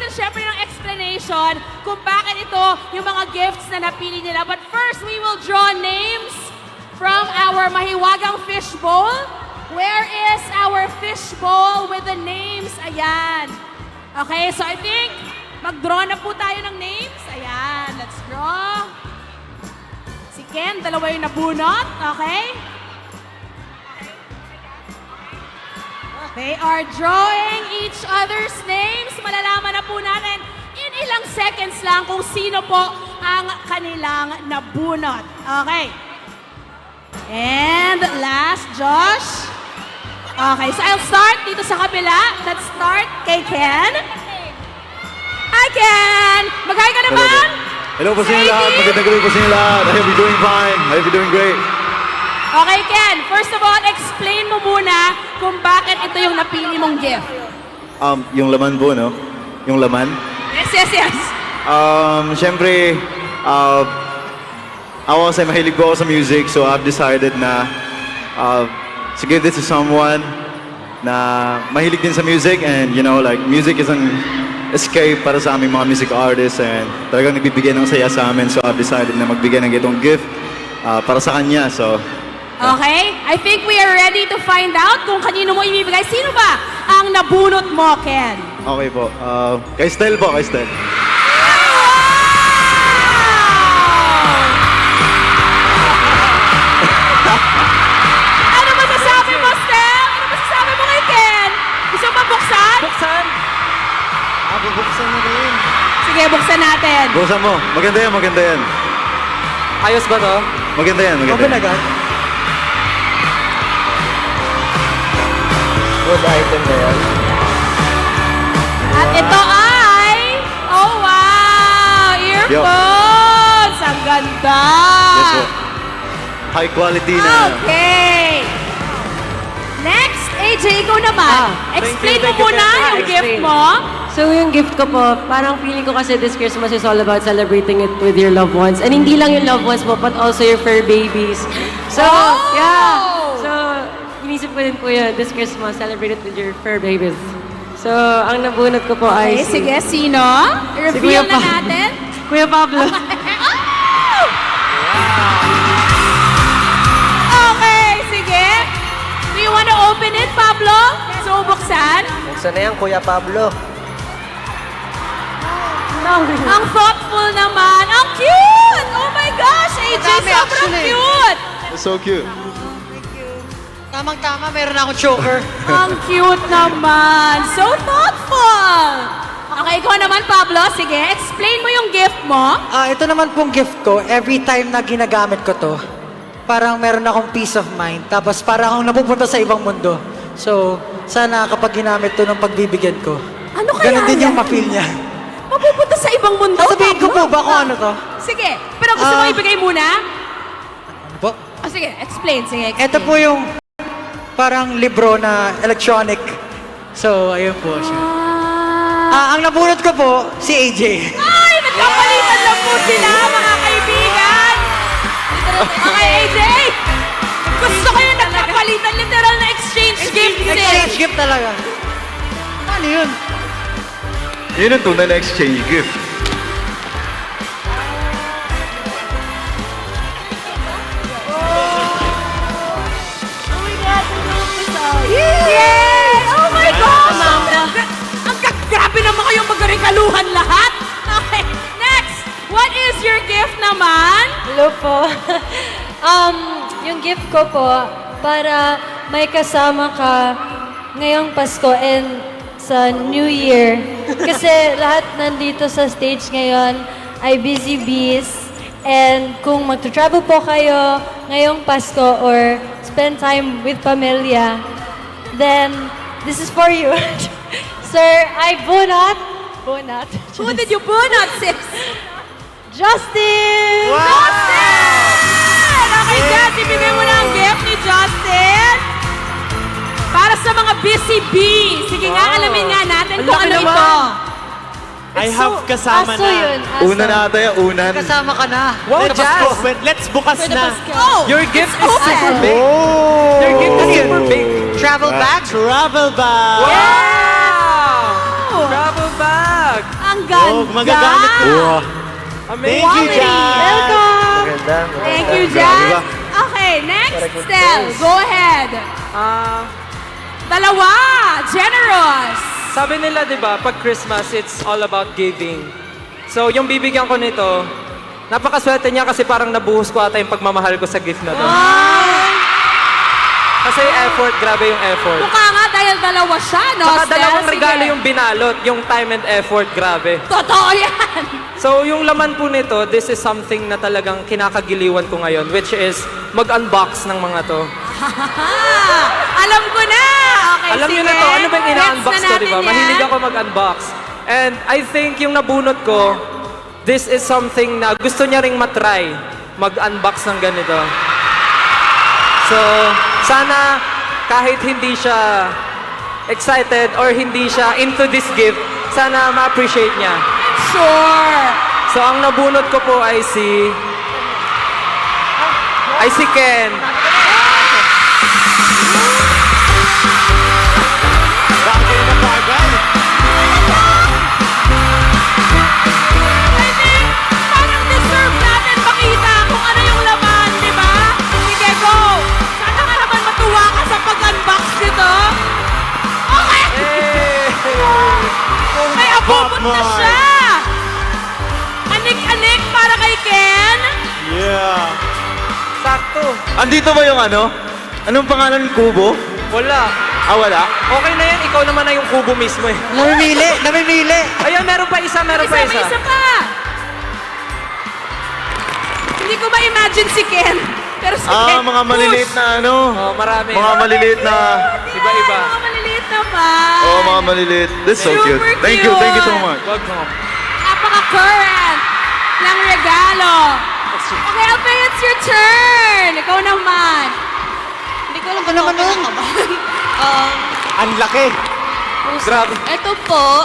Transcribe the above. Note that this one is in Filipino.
natin syempre ng explanation kung bakit ito yung mga gifts na napili nila. But first, we will draw names from our mahiwagang fishbowl. Where is our fishbowl with the names? Ayan. Okay, so I think mag-draw na po tayo ng names. Ayan, let's draw. Si Ken, dalawa yung nabunot. Okay? They are drawing each other's names. Malalaman na po natin in ilang seconds lang kung sino po ang kanilang nabunot. Okay. And last, Josh. Okay, so I'll start dito sa kabila. Let's start kay Ken. Hi, Ken! Mag-hi ka naman! Hello po sa inyo lahat. Magandang gabi po sa inyo lahat. I hope you're doing fine. I hope you're doing great. Okay, Ken. First of all, explain mo muna kung bakit ito yung napili mong gift. Yung laman po, no? Yung laman. Yes, yes, yes. Siyempre, ako kasi mahilig po ako sa music, so I've decided na to give this to someone na mahilig din sa music, and you know, like, music is an escape para sa aming mga music artists, and talagang nagbibigay ng saya sa amin, so I've decided na magbigay ng itong gift para sa kanya, so... Okay, I think we are ready to find out kung kanino mo ibibigay. Sino ba ang nabunot mo, Ken? Okay po. Kay Stel po, kay Stel. Ano masasabi mo, Stel? Ano masasabi mo kay Ken? Gusto mo ba buksan? Buksan! Bubuksan na rin. Sige, buksan natin. Buksan mo. Maganda yan, maganda yan. Ayos ba to? Maganda yan, maganda Open yan. agad. Good item na yan. At ito ay... Oh, wow! Earphones! Ang ganda! Yes po. High quality na. Okay! Next, AJ, ikaw naman. Explain mo thank you, muna thank you. yung gift Explain. mo. So yung gift ko po, parang feeling ko kasi this Christmas is all about celebrating it with your loved ones. And hindi lang yung loved ones mo, but also your fur babies. So, Oh! yeah. So, inisip ko din po yun, this Christmas, celebrate it with your fur babies. So, ang nabunot ko po Okay, ay sige, sino? Si Reveal Kuya na Pa- natin. Kuya Pablo. Oh! Okay, sige. Do you want to open it, Pablo? So, buksan. Buksan na yan, Kuya Pablo. Ang thoughtful naman. Ang cute! Oh my gosh, AJ, dami, sobrang actually. cute! It's so cute. Tamang-tama, meron na akong choker. Ang cute naman. So thoughtful. Okay, ikaw naman, Pablo. Sige, explain mo yung gift mo. Ito naman pong gift ko, every time na ginagamit ko to, parang meron akong peace of mind. Tapos parang akong napupunta sa ibang mundo. So, sana kapag ginamit to ng pagbibigyan ko, Ano kaya ganun din yan? yung ma-feel niya. Mapupunta sa ibang mundo, Sasabihin ko Pablo? po ba kung ano to? Sige, pero gusto mo ibigay muna? Ano po? Oh, sige, explain. Sige, explain. Ito po yung parang libro na electronic. So, ayun po siya. Ang nabunot ko po, si AJ. Ay, nagkapalitan lang po sila, mga kaibigan. Okay, AJ. Gusto ko yung nagkapalitan, literal na exchange gift. Exchange gift talaga. Ano yun? Yun ang tunay na exchange gift. Yay! Oh my gosh! Grabe naman kayong magregaluhan lahat. Okay, next. What is your gift naman? Hello po. Yung gift ko po, para may kasama ka ngayong Pasko and sa New Year. Kasi lahat nandito sa stage ngayon ay busy bees. And kung mag-travel po kayo ngayong Pasko or spend time with pamilya, then this is for you. Sir, I bunot. Who did you bunot, sis? Justin! Justin! Okay, Jess, ibigay mo na ang gift ni Justin. Para sa mga busy bee. Sige nga, alamin nga natin kung ano ito. I have kasama Aso na. yun, aso. Una na ata yan, unan. Kasama ka na. Wow, Jazz! Jazz! Let's bukas na. Oh! Your gift is open. super big. Oh! Your gift is super big. Travel bag? Travel bag! Wow! Travel bag! Tulog. Magagamit ko. Wow. Thank you, Quality. Jan. Welcome. Maganda. Thank you, Grabe Jan. ba? Okay, next, Stel. Go ahead. Dalawa. Generous. Sabi nila, di ba, pag Christmas, it's all about giving. So, yung bibigyan ko nito, napakaswerte niya kasi parang nabuhos ko ata yung pagmamahal ko sa gift na to. Kasi effort, grabe yung effort. Mukha nga dahil dalawa siya, no, Saka Stel? dalawang Sige. regalo yung binalot, yung time and effort, grabe. Totoo yan. So, yung laman po nito, this is something na talagang kinakagiliwan ko ngayon, which is mag-unbox ng mga to. Alam ko na. Okay, Alam niyo sige. na to, ano ba yung ina-unbox Gets na ko, di ba? natin Mahilig yan. ako mag-unbox. And I think yung nabunot ko, this is something na gusto niya ring matry, mag-unbox ng ganito. So, sana kahit hindi siya excited or hindi siya into this gift, sana ma-appreciate niya. Sure. So, ang nabunot ko po ay si Ken. Bagay na bagay. I think parang deserve natin makita kung ano yung laman, di ba? Sige, go. Sana nga naman matuwa ka sa pag-unbox nito. Okay. May abubot na Popcorn. siya. Anik-anik para kay Ken. Yeah. Sakto. Andito ba yung ano? Anong pangalan ng kubo? Wala. Ah, wala? Okay na yan, ikaw naman na yung kubo mismo eh. Namimili! Ayan, meron pa isa, meron pa May isa. isa pa. Hindi ko ma-imagine si Ken. Pero sige, Ah, mga maliliit push. na ano? Oh, marami. Mga maliliit na... Iba-iba. Mga maliliit naman. Oh, mga maliliit. This is so Super cute. Thank you so cute. much. Welcome. Napaka-current ng regalo. Okay, Alfie, it's your turn. Ikaw naman. Hindi ko alam kung ano ka ba. Ang laki. Grabe. Ito po,